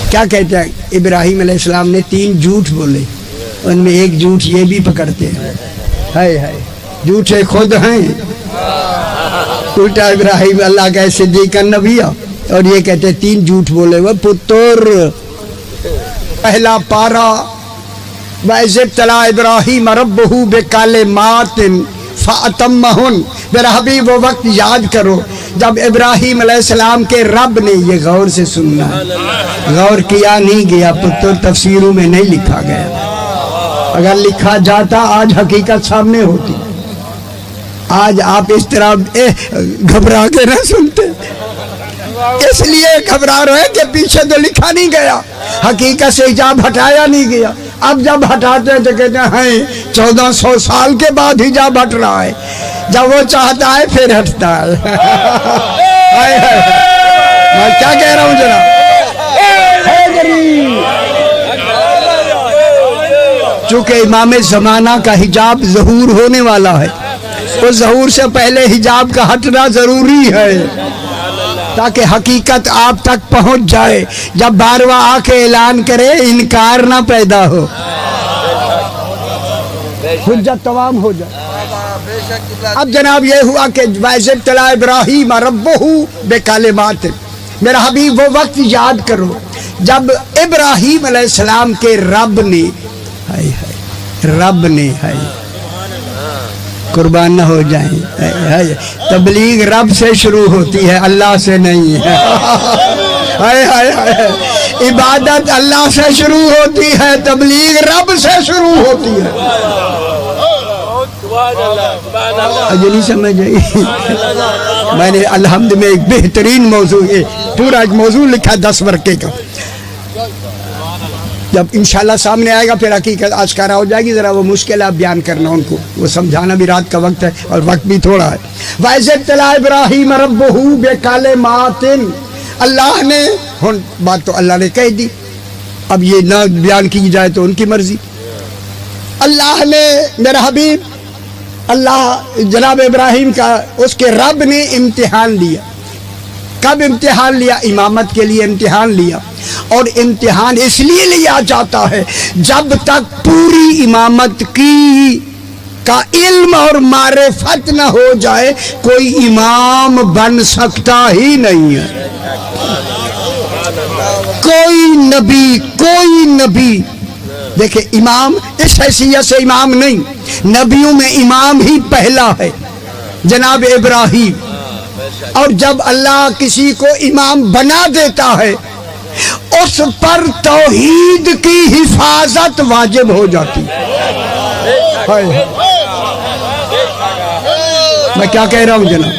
کیا کہتے ہیں ابراہیم علیہ السلام نے 3 جھوٹ بولے، ان میں ایک جھوٹ یہ بھی پکڑتے ہیں، ہائے ہائے جھوٹے خود ہیں، الٹا ابراہیم اللہ کا صدیق النبی، اور یہ کہتے ہیں 3 جھوٹ بولے وہ پتر۔ پہلا پارا وَإِذِ ابْتَلَىٰ إِبْرَاهِيمَ رَبُّهُ بِكَلِمَاتٍ فَأَتَمَّهُنَّ۔ میرا حبیب وہ وقت یاد کرو جب ابراہیم علیہ السلام کے رب نے، یہ غور سے سننا، غور کیا نہیں گیا، پتر تفسیروں میں نہیں لکھا گیا، اگر لکھا جاتا آج حقیقت سامنے ہوتی۔ آج آپ اس طرح گھبرا کے نہ سنتے، اس لیے گھبرا رہے کہ پیچھے تو لکھا نہیں گیا، حقیقت سے حجاب ہٹایا نہیں گیا۔ اب جب ہٹاتے ہیں تو کہتے ہیں 1400 سال کے بعد حجاب ہٹ رہا ہے، جب وہ چاہتا ہے پھر ہٹتا ہے۔ میں کیا کہہ رہا ہوں جناب، چونکہ امام زمانہ کا حجاب ظہور ہونے والا ہے، اس ظہور سے پہلے حجاب کا ہٹنا ضروری ہے تاکہ حقیقت آپ تک پہنچ جائے، جب بارواں آ کے اعلان کرے انکار نہ پیدا ہو، حجت تمام ہو جائے۔ اب جناب یہ ہوا کہ وَإِذِ ابْتَلَىٰ إِبْرَاهِيمَ رَبُّهُ بِكَلِمَاتٍ، میرا حبیب وہ وقت یاد کرو جب ابراہیم علیہ السلام کے رب نے قربان نہ ہو جائیں، تبلیغ رب سے شروع ہوتی ہے، اللہ سے نہیں ہے، عبادت اللہ سے شروع ہوتی ہے، تبلیغ رب سے شروع ہوتی ہے۔ آج نہیں سمجھ آئی، میں نے الحمد میں ایک بہترین موضوع، پورا ایک موضوع لکھا 10 ورقے کا، جب انشاءاللہ سامنے آئے گا پھر حقیقت آشکارا ہو جائے گی، ذرا وہ مشکلات بیان کرنا ان کو، وہ سمجھانا بھی رات کا وقت ہے اور وقت بھی تھوڑا ہے۔ وَإِذِ ابْتَلَىٰ إِبْرَاهِيمَ رَبُّهُ بِكَلِمَاتٍ، اللہ نے، بات تو اللہ نے کہہ دی، اب یہ نہ بیان کی جائے تو ان کی مرضی۔ اللہ نے، میرا حبیب اللہ جناب ابراہیم کا، اس کے رب نے امتحان لیا۔ کب امتحان لیا؟ امامت کے لیے امتحان لیا، اور امتحان اس لیے لیا جاتا ہے جب تک پوری امامت کا علم اور معرفت نہ ہو جائے کوئی امام بن سکتا ہی نہیں ہے۔ کوئی نبی دیکھیں، امام اس حیثیت سے امام نہیں، نبیوں میں امام ہی پہلا ہے جناب ابراہیم، اور جب اللہ کسی کو امام بنا دیتا ہے اس پر توحید کی حفاظت واجب ہو جاتی ہے۔ میں کیا کہہ رہا ہوں جناب،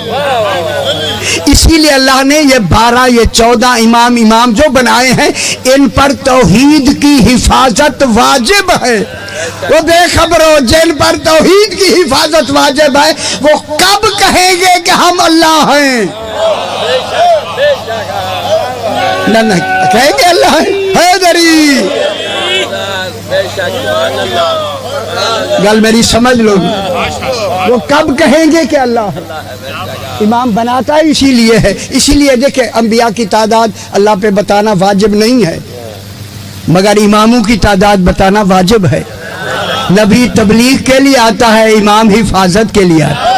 اسی لیے اللہ نے یہ 12 یہ 14 امام جو بنائے ہیں، ان پر توحید کی حفاظت واجب ہے۔ وہ بے خبرو جن پر توحید کی حفاظت واجب ہے، وہ کب کہیں گے کہ ہم اللہ ہیں؟ نہ کہیں گے اللہ ہے، حیدری گل میری سمجھ لو، وہ کب کہیں گے کہ اللہ ہے؟ امام بناتا ہے اسی لیے ہے، اسی لیے دیکھیں انبیاء کی تعداد اللہ پہ بتانا واجب نہیں ہے، مگر اماموں کی تعداد بتانا واجب ہے۔ نبی تبلیغ کے لیے آتا ہے، امام حفاظت کے لیے آتا ہے۔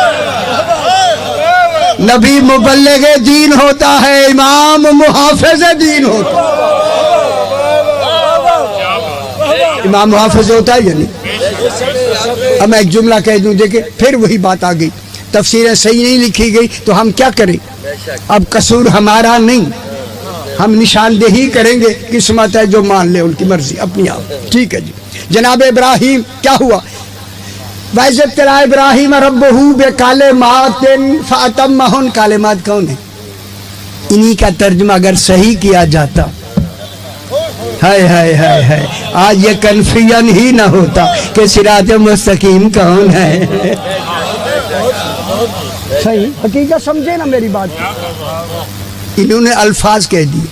نبی مبلغ دین ہوتا ہے، امام محافظ دین ہوتا ہے۔ امام محافظ ہوتا ہے یا نہیں؟ اب میں ایک جملہ کہہ دوں، دیکھیں پھر وہی بات آ گئی، تفسیریں صحیح نہیں لکھی گئی تو ہم کیا کریں؟ اب قصور ہمارا نہیں، ہم نشاندہی کریں گے، قسمت ہے جو مان لے، ان کی مرضی اپنی آپ، ٹھیک ہے جی۔ جناب ابراہیم کیا ہوا؟ وَإِذِ ابْتَلَىٰ إِبْرَاهِيمَ رَبُّهُ بِكَلِمَاتٍ فَأَتَمَّهُنَّ، کلمات کون ہے؟ انہی کا ترجمہ اگر صحیح کیا جاتا، ہائے آج یہ کنفیوژن ہی نہ ہوتا کہ صراط مستقیم کون ہے۔ صحیح حقیقت سمجھے نا میری بات، انہوں نے الفاظ کہہ دیے،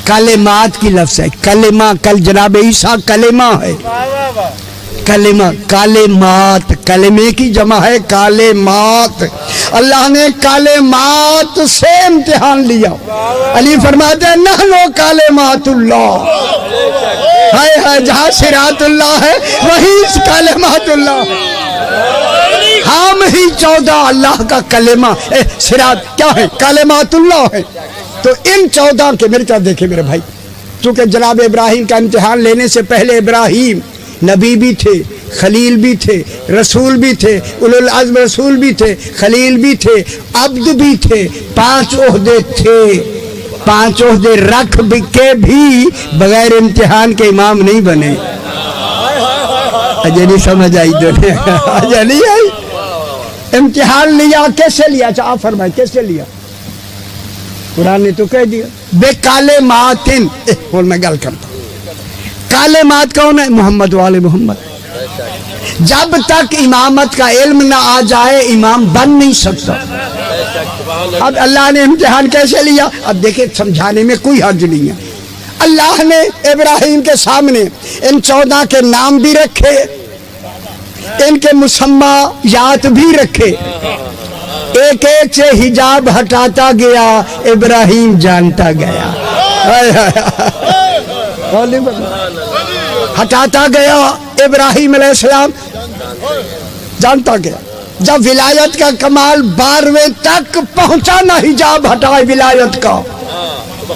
کلمات کی لفظ ہے، کلمہ، کل جناب عیسیٰ کلمہ ہے، کلمہ کالمات، کلمے کی جمع ہے کالمات. اللہ نے کالمات سے امتحان لیا. علی فرماتے ہیں نحنو کالمات اللہ. ہائے ہائے، جہاں صراط اللہ ہے وہیں کالمات اللہ. ہم ہی 14 اللہ کا کلمہ صراط کیا ہے؟ کالمات اللہ ہے. تو ان 14 کے میری طرف دیکھیں میرے بھائی، چونکہ جناب ابراہیم کا امتحان لینے سے پہلے ابراہیم نبی بھی تھے، خلیل بھی تھے، رسول بھی تھے، اولو العزم رسول بھی تھے، خلیل بھی تھے، عبد بھی تھے. 5 عہدے تھے. 5 عہدے رکھ کے بھی بغیر امتحان کے امام نہیں بنے. اجے نہیں سمجھ آئی دنیا، اجے نہیں آئی. امتحان لیا کیسے لیا؟ اچھا آپ فرمائیں کیسے لیا؟ قرآن نے تو کہہ دیا بے کالماتن. اور میں گل کرتا ہوں، کالمات کون ہے؟ محمد والے محمد. جب تک امامت کا علم نہ آ جائے امام بن نہیں سکتا. اب اللہ نے امتحان کیسے لیا؟ اب دیکھیں سمجھانے میں کوئی حرج نہیں ہے. اللہ نے ابراہیم کے سامنے ان 14 کے نام بھی رکھے، ان کے مسمیات بھی رکھے. ایک ایک سے حجاب ہٹاتا گیا، ابراہیم جانتا گیا. ہٹاتا گیا ابراہیم علیہ السلام جانتا گیا. جب ولایت کا کمال 12ویں تک پہنچا نہ حجاب ہٹائے ولایت کا،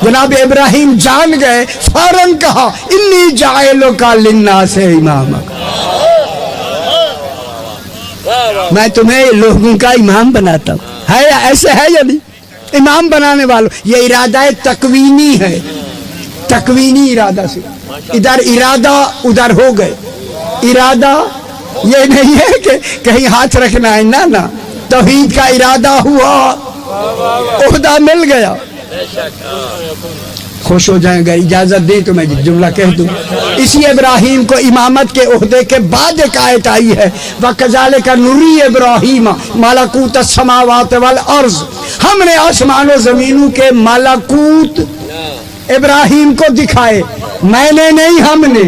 جناب ابراہیم جان گئے، فوراً کہا انی جاعلک للناس اماما. میں تمہیں لوگوں کا امام بناتا ہوں. ہے ایسے ہے یا نہیں؟ امام بنانے والوں. یہ ارادہ تکوینی ہے، تکوینی ارادہ سے. ادھر ارادہ ادھر ہو گئے. ارادہ یہ نہیں ہے کہ کہیں ہاتھ رکھنا ہے، نہ توحید کا ارادہ ہوا، عہدہ مل گیا. خوش ہو جائیں گا، اجازت دیں تو میں جملہ کہہ دوں. اسی ابراہیم کو امامت کے عہدے کے بعد ایک آیت آئی ہے وَكَذَلِكَ نُرِي إِبْرَاهِيمَ مَلَكُوتَ السَّمَاوَاتِ وَالْأَرْضِ. ہم نے آسمان و زمینوں کے ملکوت ابراہیم کو دکھائے. میں نے نہیں، ہم نے.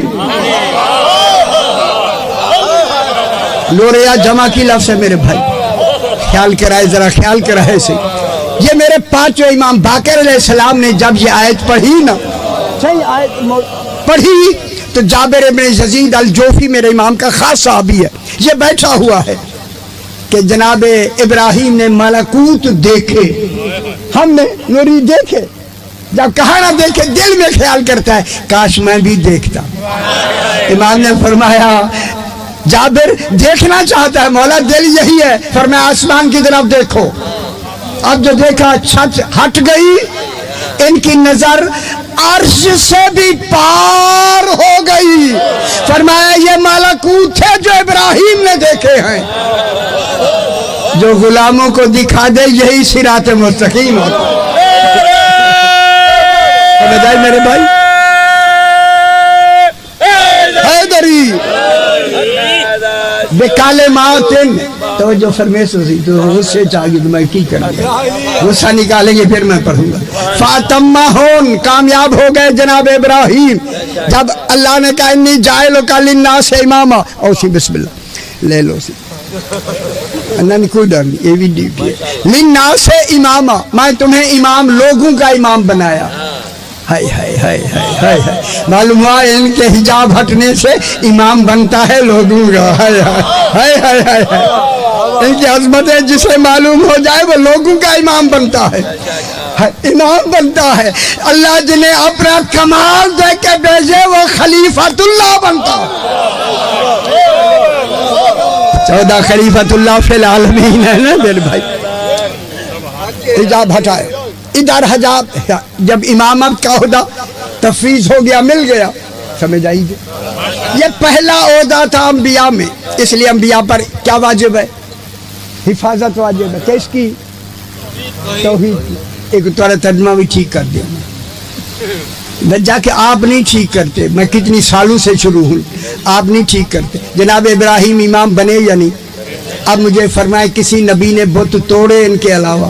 لوریا جمع کی لفظ ہے میرے بھائی، خیال کرائے، ذرا خیال کرائے سے. یہ میرے 5 امام باقر علیہ السلام نے جب یہ آیت پڑھی نا، صحیح آیت پڑھی، تو جابر ابن یزید الجوفی میرے امام کا خاص صحابی ہے، یہ بیٹھا ہوا ہے کہ جناب ابراہیم نے ملکوت دیکھے، ہم نے نوری دیکھے. جب کہا نہ دیکھے دل میں خیال کرتا ہے کاش میں بھی دیکھتا. امام نے فرمایا جابر دیکھنا چاہتا ہے مولا، دل یہی ہے. فرمایا آسمان کی طرف دیکھو. اب جو دیکھا چھت ہٹ گئی، ان کی نظر عرش سے بھی پار ہو گئی. فرمایا یہ ملکوت ہے جو ابراہیم نے دیکھے ہیں. جو غلاموں کو دکھا دے یہی صراط مستقیم ہوتا ہے. میرے بھائی حیدری بکالمات توجہ فرمیش رسی تو غصے چاہیے تو میں کی کروں گا، غصہ نکالیں گے پھر میں پڑھوں گا. فاتمہون کامیاب ہو گئے جناب ابراہیم. جب اللہ نے کہا انی جاعلک للناس اماما، اور سی بسم اللہ لے لو سی نہیں کوئی ڈر نہیں، یہ بھی ڈیوٹی ہے. للناس اماما، میں تمہیں امام، لوگوں کا امام بنایا. ہائے ہائے ہائے ہائے ہائے، معلوم ہوا ان کے حجاب ہٹنے سے امام بنتا ہے لوگوں کا. ہائے ہائے ہائے ہائے ہائے، ان کی عظمتیں جسے معلوم ہو جائے وہ لوگوں کا امام بنتا ہے، امام بنتا ہے. اللہ جنہیں اپنا کمال دے کے بھیجے وہ خلیفۃ اللہ بنتا ہے. 14 خلیفۃ اللہ فی العالمین ہے نا میرے بھائی. حجاب ہٹائے. ادھر حجاب، جب امامت کا عہدہ تفویض ہو گیا، مل گیا، سمجھ آئی گی. یہ پہلا عہدہ تھا انبیاء میں، اس لیے انبیاء پر کیا واجب ہے؟ حفاظت واجب ہے. کس کی؟ توحید کی. ایک تھوڑا ترجمہ بھی ٹھیک کر دیا جا کہ آپ نہیں ٹھیک کرتے. میں کتنی سالوں سے شروع ہوں، آپ نہیں ٹھیک کرتے. جناب ابراہیم امام بنے یا نہیں؟ اب مجھے فرمائے کسی نبی نے بت توڑے ان کے علاوہ؟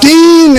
3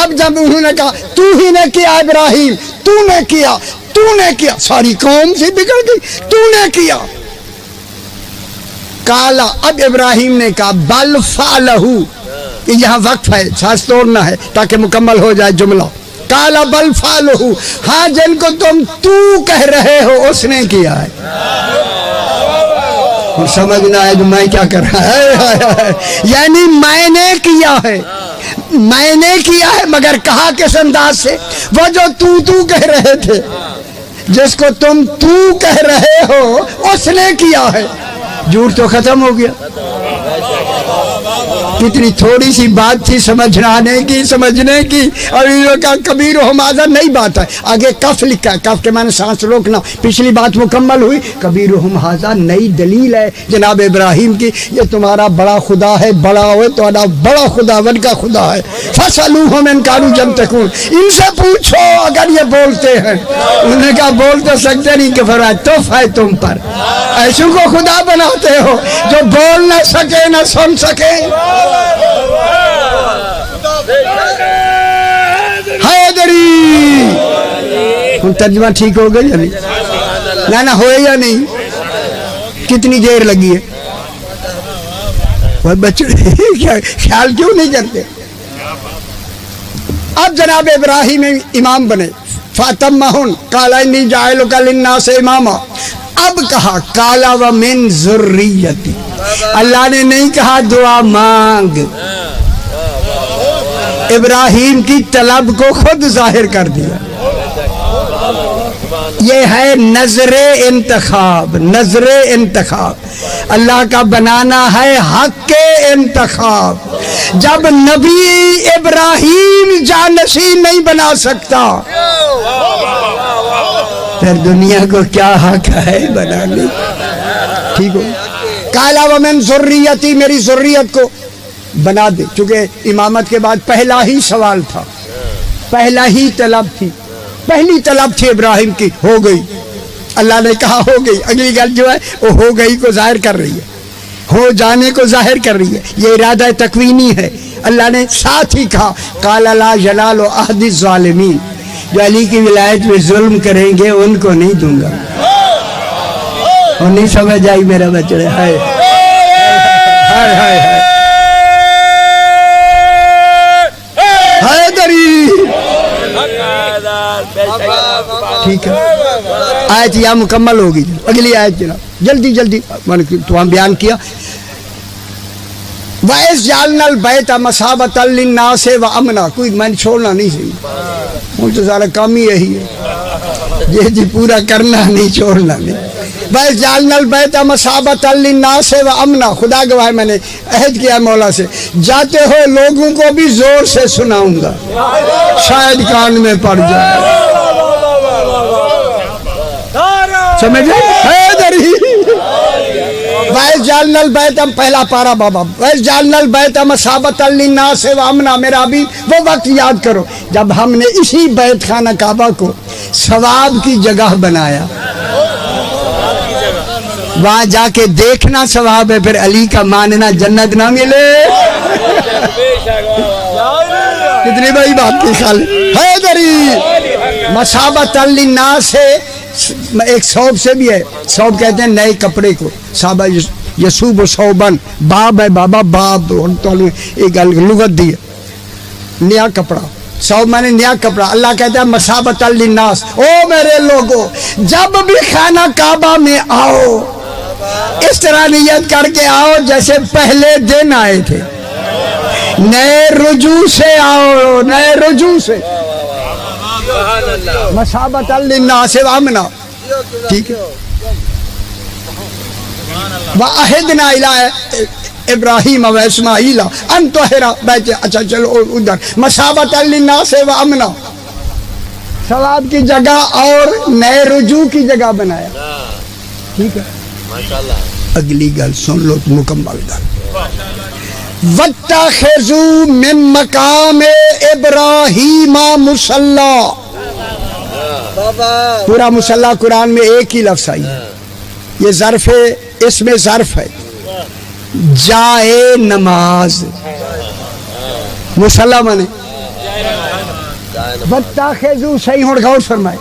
اب جب انہوں نے کہا تو ہی نے کیا ابراہیم، تو نے کیا، تو نے کیا، ساری قوم سے بگڑ گئی، تو نے کیا. کالا، اب ابراہیم نے کہا بل فعلہ، یہاں وقف ہے، سانس توڑنا ہے تاکہ مکمل ہو جائے جملہ. کالا بل فعلہ، ہاں جن کو تم تو کہہ رہے ہو اس نے کیا ہے. سمجھنا ہے جو میں کیا کر رہا ہے، یعنی میں نے کیا ہے، میں نے کیا ہے، مگر کہا کس انداز سے؟ وہ جو تو کہہ رہے تھے، جس کو تم تو کہہ رہے ہو اس نے کیا ہے. جھوٹ تو ختم ہو گیا. کتنی تھوڑی سی بات تھی سمجھانے کی، سمجھنے کی، اور انہوں کا کبیر و ہمازہ نئی بات ہے. آگے کف لکھا ہے، کف کے معنی سانس روکنا. پچھلی بات مکمل ہوئی. کبیر و ہمازہ نئی دلیل ہے جناب ابراہیم کی. یہ تمہارا بڑا خدا ہے، بڑا ہوئے تمہارا بڑا خدا ون کا خدا ہے. فَاسْأَلُوهُمْ إِنْ كَانُوا يَنْطِقُونَ، ان سے پوچھو اگر یہ بولتے ہیں. انہوں نے کہا بول تو سکتے نہیں، کہ فرمایا توف ہے تم پر، ایسوں کو خدا بناتے ہو جو بول نہ سکے نہ سن سکے. حیدری، ترجمہ ٹھیک ہو گئی یا نہیں؟ نہ ہوئے یا نہیں؟ کتنی دیر لگی ہے؟ وہ بچے خیال کیوں نہیں کرتے؟ اب جناب ابراہیم امام بنے. فَأَتَمَّهُ قَالَ إِنِّي جَاعِلُكَ لِلنَّاسِ إِمَامًا. اب کہا کالا وَمِن ذُرِّيَّتِي، اللہ نے نہیں کہا دعا مانگ. ابراہیم کی طلب کو خود ظاہر کر دیا. یہ ہے نظر انتخاب، نظر انتخاب. اللہ کا بنانا ہے حق کے انتخاب. جب نبی ابراہیم جانشین نہیں بنا سکتا پھر دنیا کو کیا حق ہے بنانے. ٹھیک ہو. کالا ومن ذریتی، میری ذریت کو بنا دے. چونکہ امامت کے بعد پہلا ہی سوال تھا، پہلا ہی طلب تھی، پہلی طلب تھی ابراہیم کی، ہو گئی. اللہ نے کہا ہو گئی. اگلی گل جو ہے وہ ہو گئی کو ظاہر کر رہی ہے، ہو جانے کو ظاہر کر رہی ہے. یہ ارادہ تکوینی ہے. اللہ نے ساتھ ہی کہا قال لا ینال عہد الظالمین، جو علی کی ولایت میں ظلم کریں گے ان کو نہیں دوں گا. اور نہیں سمجھ آئی میرا بچڑے؟ ہائے ہائے ہائے ٹھیک ہے. آیت یہاں مکمل ہوگی. اگلی آیت جناب جلدی جلدی تو ہم بیان کیا. وَإِذْ جَعَلْنَا الْبَيْتَ مَثَابَةً لِلنَّاسِ وَأَمْنًا. کوئی میں نے چھوڑنا نہیں صحیح، وہ تو سارا کام ہی یہی ہے، یہ جی پورا کرنا نہیں، چھوڑنا نہیں. وَإِذْ جَعَلْنَا الْبَيْتَ مَثَابَةً لِلنَّاسِ وَأَمْنًا. خدا گواہ میں نے عہد کیا مولا سے، جاتے ہو لوگوں کو بھی زور سے سناؤں گا، شاید کان میں پڑ جائے. سمجھے؟ وَإِذْ جَعَلْنَا الْبَيْتَ، پہلا پارا بابا، وَإِذْ جَعَلْنَا الْبَيْتَ مَثَابَةً لِلنَّاسِ وَأَمْنًا. میرا بھی وہ وقت یاد کرو جب ہم نے اسی بیت خانہ کعبہ کو ثواب کی جگہ بنایا. وہاں جا کے دیکھنا ثواب ہے، پھر علی کا ماننا جنت نہ ملے. کتنی بڑی بات کی خالی حیدری. مصابۃ للناس ہے، ایک صوب سے بھی ہے. صوب کہتے ہیں نئے کپڑے کو. صحابہ یسوب و صوبن، باب ہے بابا، باب ایک لغت دی ہے، نیا کپڑا. صوب میں نے نیا کپڑا. اللہ کہتا ہے مصابۃ للناس، او میرے لوگوں جب بھی خانہ کعبہ میں آؤ اس طرح نیت کر کے آؤ جیسے پہلے دن آئے تھے، نئے رجوع سے آؤ، نئے رجوع سے. مصابۃ للناس وامنا. ٹھیک ہے. وعہدنا الی ابراہیم و اسماعیل ان طہر بیت. اچھا چلو ادھر مصابۃ للناس وامنا، ثواب کی جگہ اور نئے رجوع کی جگہ بنایا. ٹھیک ہے. اگلی گل سن لو تو مکمل گل. وَاتَّخِذُوا مِن مَّقَامِ إِبْرَاهِيمَ مُصَلًّى. پورا مصلی قرآن میں ایک ہی لفظ آئی ہے. یہ ظرف ہے، اس میں ظرف ہے جائے نماز. مصلی مانے وَاتَّخِذُوا صحیح ہوں غور فرمائے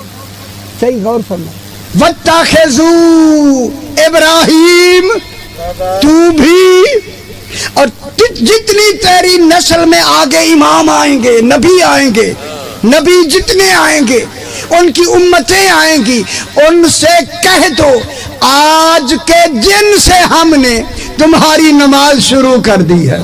صحیح غور فرمائے وَاتَّخِذُوا ابراہیم تو بھی اور جتنی تیری نسل میں آگے امام آئیں گے نبی آئیں گے نبی جتنے آئیں گے ان کی امتیں آئیں گی ان سے کہہ دو آج کے دن سے ہم نے تمہاری نماز شروع کر دی ہے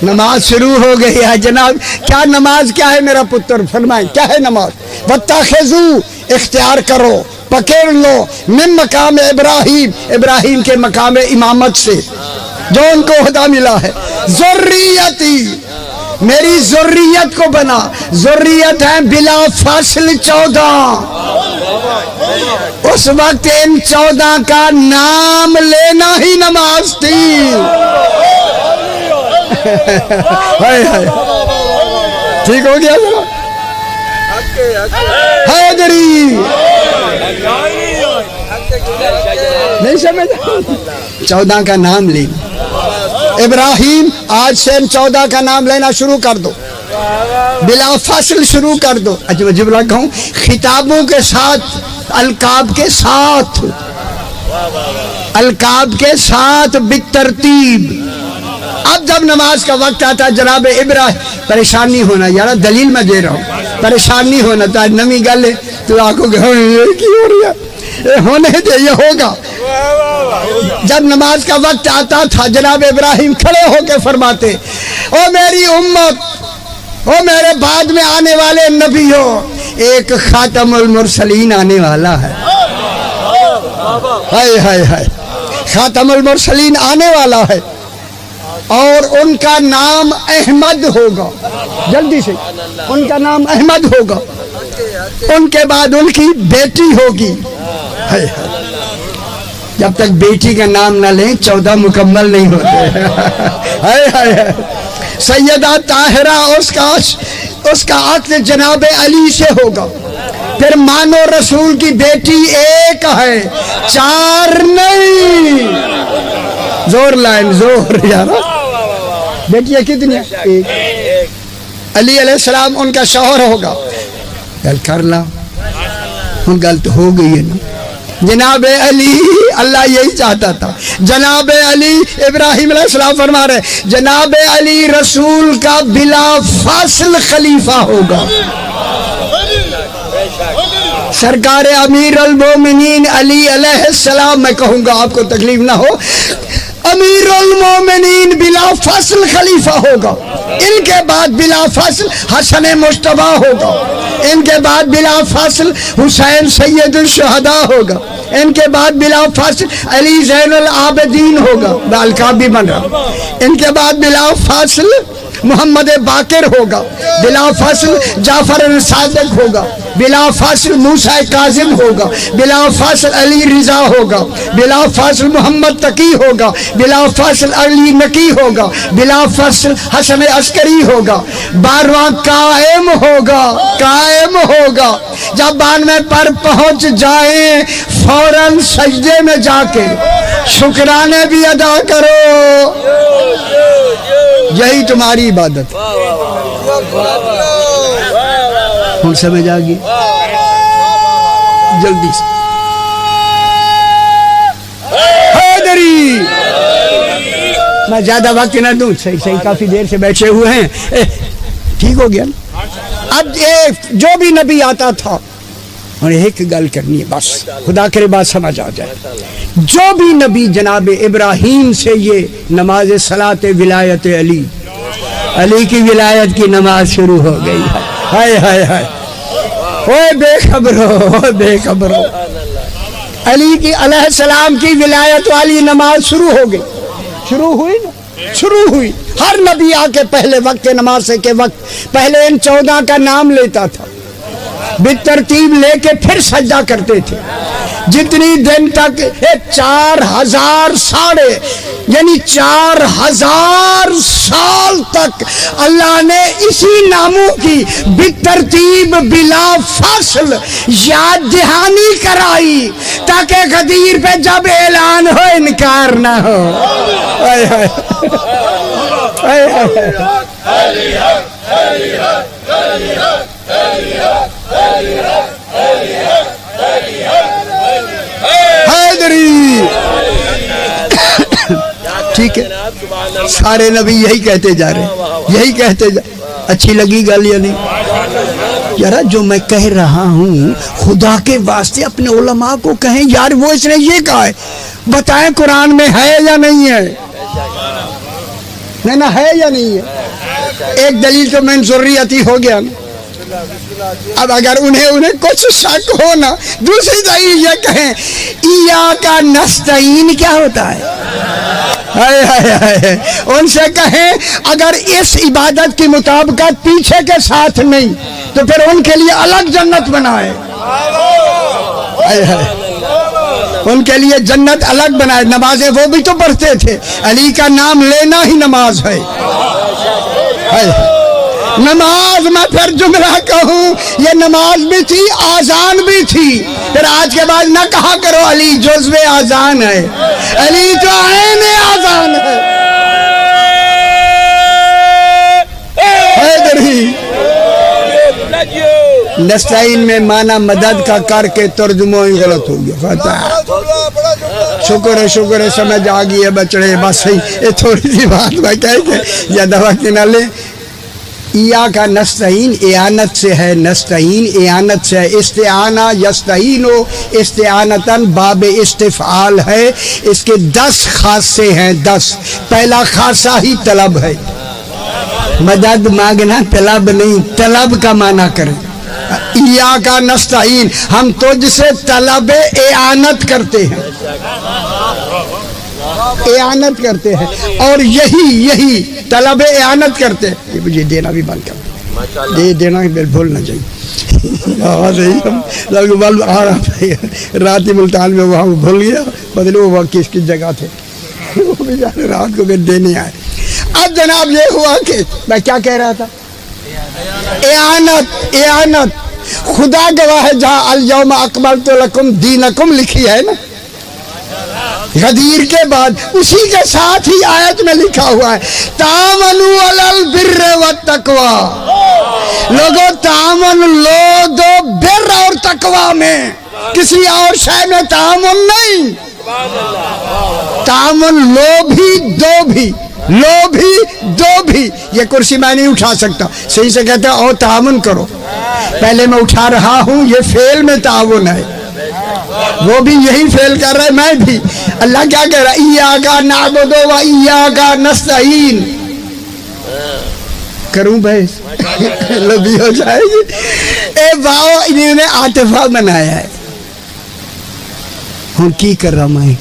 نماز شروع ہو گئی ہے جناب کیا نماز کیا ہے میرا پتر فرمائیں کیا ہے نماز وَاتَّخِذُوا اختیار کرو پکڑ لو من مقام ابراہیم ابراہیم کے مقام امامت سے جو ان کو عہدہ ملا ہے ذریتی میری ذریت کو بنا ذریت ہے بلا فاصل 14 اس وقت ان 14 کا نام لینا ہی نماز تھی ٹھیک ہو گیا حیدری نہیں سمجھا 14 کا نام لینا ابراہیم آج سے 14 کا نام لینا شروع کر دو بلا فاصل شروع کر دو عجیب لگا ہوں خطابوں کے ساتھ القاب کے ساتھ بالترتیب اب جب نماز کا وقت آتا جناب ابراہیم پریشان نہیں ہونا یار دلیل میں دے رہا ہوں پریشان نہیں ہونا تو نمی گل ہے تو آنکھوں کے ہونے دے یہ ہوگا جب نماز کا وقت آتا تھا جناب ابراہیم کھڑے ہو کے فرماتے او میری امت او میرے بعد میں آنے والے نبیوں ایک خاتم المرسلین آنے والا ہے ہائے ہائے ہائے خاتم المرسلین آنے والا ہے اور ان کا نام احمد ہوگا جلدی سے ان کا نام احمد ہوگا ان کے بعد ان کی بیٹی ہوگی جب تک بیٹی کا نام نہ لیں 14 مکمل نہیں ہوتے سیدہ طاہرہ اس کا عقد جناب علی سے ہوگا پھر مانو رسول کی بیٹی ایک ہے 4 نہیں زور لائن زور یار بیٹیاں کتنی ہیں ایک علی علیہ السلام ان کا شوہر ہوگا گل کر لا ان گل تو ہو گئی ہے نا جناب علی اللہ یہی چاہتا تھا جناب علی ابراہیم علیہ السلام فرما رہے جناب علی رسول کا بلا فاصل خلیفہ ہوگا سرکار امیر المومنین علی علیہ السلام میں کہوں گا آپ کو تکلیف نہ ہو امیر المومنین بلا فاصل خلیفہ ہوگا ان کے بعد بلا فاصل حسن مجتبی ہوگا ان کے بعد بلا فاصل حسین سید الشہداء ہوگا ان کے بعد بلا فاصل علی زین العابدین ہوگا بالکاب بھی بن رہا ان کے بعد بلا فاصل محمد باقر ہوگا بلا فاصل جعفر صادق ہوگا بلا فاصل موسیٰ کاظم ہوگا بلا فاصل علی رضا ہوگا بلا فاصل محمد تقی ہوگا بلا فاصل علی نقی ہوگا بلا فاصل حسن عسکری ہوگا 12واں قائم ہوگا جب 92 پر پہنچ جائیں فوراً سجدے میں جا کے شکرانے بھی ادا کرو یہی تمہاری عبادت ہوں سمجھ آ گئی جلدی سے حیدری میں زیادہ وقت نہ دوں صحیح کافی دیر سے بیٹھے ہوئے ہیں ٹھیک ہو گیا اب جو بھی نبی آتا تھا اور ایک گل کرنی ہے بس خدا کرے بات سمجھ آ جائے جو بھی نبی جناب ابراہیم سے یہ نماز صلاۃ ولایت علی کی ولایت کی نماز شروع ہو گئی ہائے ہائے ہائے اوے بے خبرو علی کی علیہ السلام کی ولایت والی نماز شروع ہو گئی شروع ہوئی ہر نبی آ کے پہلے وقت نماز کے وقت پہلے ان 14 کا نام لیتا تھا بالترتیب لے کے پھر سجدہ کرتے تھے جتنی دن تک 4000 ساڑھے یعنی 4000 سال تک اللہ نے اسی ناموں کی بالترتیب بلا فاصل یاد دہانی کرائی تاکہ غدیر پہ جب اعلان ہو انکار نہ ہو حیدری. ٹھیک ہے، سارے نبی یہی کہتے جا رہے ہیں، یہی کہتے جا. اچھی لگی گل یا نہیں؟ یار جو میں کہہ رہا ہوں خدا کے واسطے اپنے علماء کو کہیں یار وہ اس نے یہ کہا ہے، بتائیں قرآن میں ہے یا نہیں ہے؟ نہیں نا، ہے یا نہیں ہے؟ ایک دلیل تو من ذریتی ہو گیا نا. اب اگر انہیں کچھ شک ہو نا، دوسری دلیل یہ کہیں ایاک نستعین کیا ہوتا ہے؟ ان سے کہیں اگر اس عبادت کی مطابقت پیچھے کے ساتھ نہیں تو پھر ان کے لیے الگ جنت بنائے. ان کے لیے جنت الگ بنائے. نمازیں وہ بھی تو پڑھتے تھے، علی کا نام لینا ہی نماز ہے. نماز میں پھر جملہ کہوں، یہ نماز بھی تھی، آذان بھی تھی. پھر آج کے بعد نہ کہا کرو علی جزو آذان ہے، علی تو عین آذان ہے. حیدری. نستعین میں معنی مدد کا کر کے ترجمہ ہی غلط ہو گیا. شکر ہے سمجھ آ گئی ہے بچڑے. بس یہ تھوڑی سی بات میں کہہ کے یا دوا کے نہ لیں. ایاک نستعین اعانت سے ہے، نستعین اعانت سے ہے. استعانہ یستعینو استعانتاً باب استفعال ہے. اس کے 10 خاصے ہیں، 10. پہلا خاصہ ہی طلب ہے. مدد مانگنا طلب نہیں، طلب کا معنی کریں. ایاک نستعین، ہم تجھ سے طلب اعانت کرتے ہیں، اعانت کرتے ہیں. اور یہی طلب اعانت کرتے ہیں. یہ مجھے دینا بھی بند کر دے، دینا بھول نہ چاہیے. رات ملتان میں وہاں بھول گیا، بدلو وہ کس کی جگہ تھے، وہ بھی جانے رات کو پھر دینے آئے. اب جناب یہ ہوا کہ میں کیا کہہ رہا تھا، اعانت. خدا گواہ ہے جہاں الیوم اکملت لکم دینکم لکھی ہے نا غدیر کے بعد، اسی کے ساتھ ہی آیت میں لکھا ہوا ہے تعاونوا علی البر والتقوی. لوگوں تعاون لو دو بر اور تقوی میں، کسی اور شے میں تعاون نہیں. تعاون لو بھی دو بھی، لو بھی دو بھی. یہ کرسی میں نہیں اٹھا سکتا، صحیح سے کہتے ہیں اور تعاون کرو. پہلے میں اٹھا رہا ہوں، یہ فعل میں تعاون ہے، وہ بھی یہی فعل کر رہا ہے، میں بھی. اللہ کیا کہہ رہا ہے، ایاک نعبد و ایاک نستعین. کروں بھائی لبی ہو جائے گی. اے واؤ انہوں نے عاطفہ بنایا ہے. ہوں کی کر رہا میں،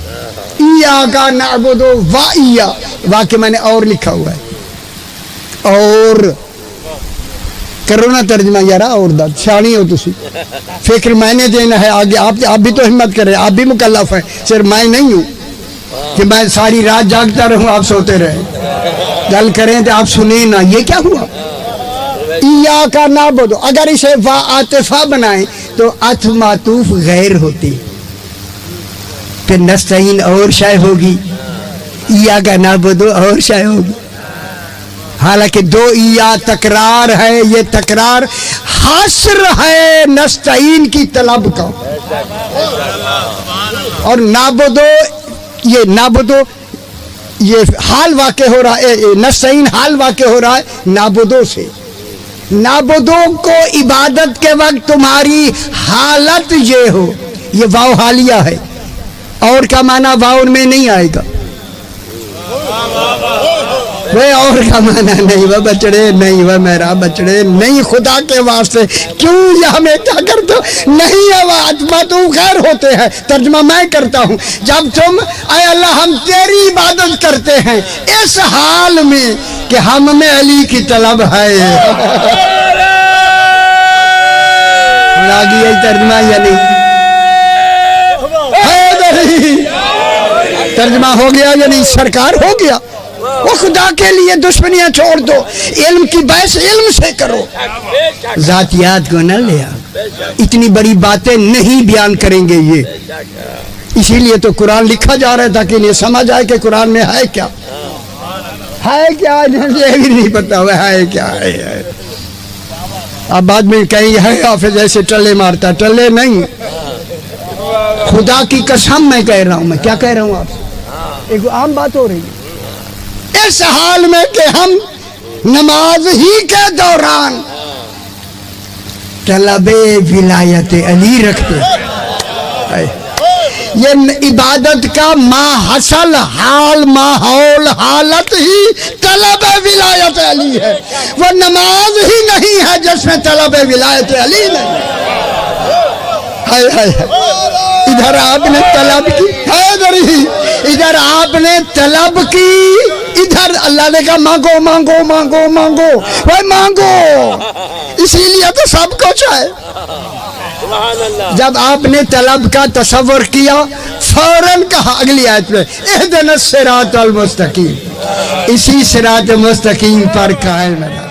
ایاک نعبد و ایاک، واقع میں نے اور لکھا ہوا ہے. اور کرو نا ترجمہ یارا، اور داد شانی ہو تسی، فکر میں نے دینا ہے آگے. آپ بھی تو ہمت کریں، آپ بھی مکلف ہیں، صرف میں نہیں ہوں کہ میں ساری رات جاگتا رہوں آپ سوتے رہیں. گل کریں تو آپ سنیں نا. یہ کیا ہوا، ایاک نعبد. اگر اسے وا عاطفہ بنائیں تو عطف معطوف غیر ہوتی، پھر نستعین اور شے ہوگی، ایاک نعبد اور شے ہوگی. حالانکہ دو ایا تکرار ہے، یہ تکرار حاصر ہے نستعین کی طلب کا. اور نعبدو، یہ نعبدو یہ حال واقع ہو رہا ہے، نستعین حال واقع ہو رہا ہے نعبدو سے. نعبدو کو عبادت کے وقت تمہاری حالت یہ ہو، یہ واو حالیہ ہے، اور کا معنی واو میں نہیں آئے گا. وہ اور کا معنی نہیں، وہ بچڑے نہیں، وہ میرا بچڑے نہیں. خدا کے واسطے کیوں یہ ہمیں کیا کرتے ہو؟ نہیں ہے وہ عطمہ تو خیر ہوتے ہیں. ترجمہ میں کرتا ہوں، جب تم اے اللہ ہم تیری عبادت کرتے ہیں اس حال میں کہ ہم میں علی کی طلب ہے. آگے یہی ترجمہ یا نہیں؟ ترجمہ ہو گیا یا نہیں؟ سرکار ہو گیا. وہ خدا کے لیے دشمنیاں چھوڑ دو، علم کی بحث علم سے کرو، ذاتیات کو نہ لیا. اتنی بڑی باتیں نہیں بیان کریں گے یہ. اسی لیے تو قرآن لکھا جا رہا ہے تاکہ انہیں سمجھ آئے کہ قرآن میں ہے کیا. ہے کیا یہ بھی نہیں پتا ہوا ہے کیا ہے. اب بعد میں کہیں ہے حافظ ایسے ٹلے مارتا، ٹلے نہیں، خدا کی قسم میں کہہ رہا ہوں. میں کیا کہہ رہا ہوں آپ سے، ایک عام بات ہو رہی ہے. اس حال میں کہ ہم نماز ہی کے دوران طلب ولایت علی رکھتے ہیں. یہ عبادت کا ماحصل حال، ماحول، حالت ہی طلب ولایت علی ہے. وہ نماز ہی نہیں ہے جس میں طلب ولایت علی نہیں. ادھر آپ نے طلب کی، ادھر آپ نے طلب کی، ادھر اللہ نے کہا مانگو مانگو مانگو مانگو. بھائی مانگو، اسی لیے تو سب کچھ ہے. جب آپ نے طلب کا تصور کیا فوراً کہا اگلی آیت میں اہدنا الصراط المستقیم، اسی صراط مستقیم پر قائم رہنا.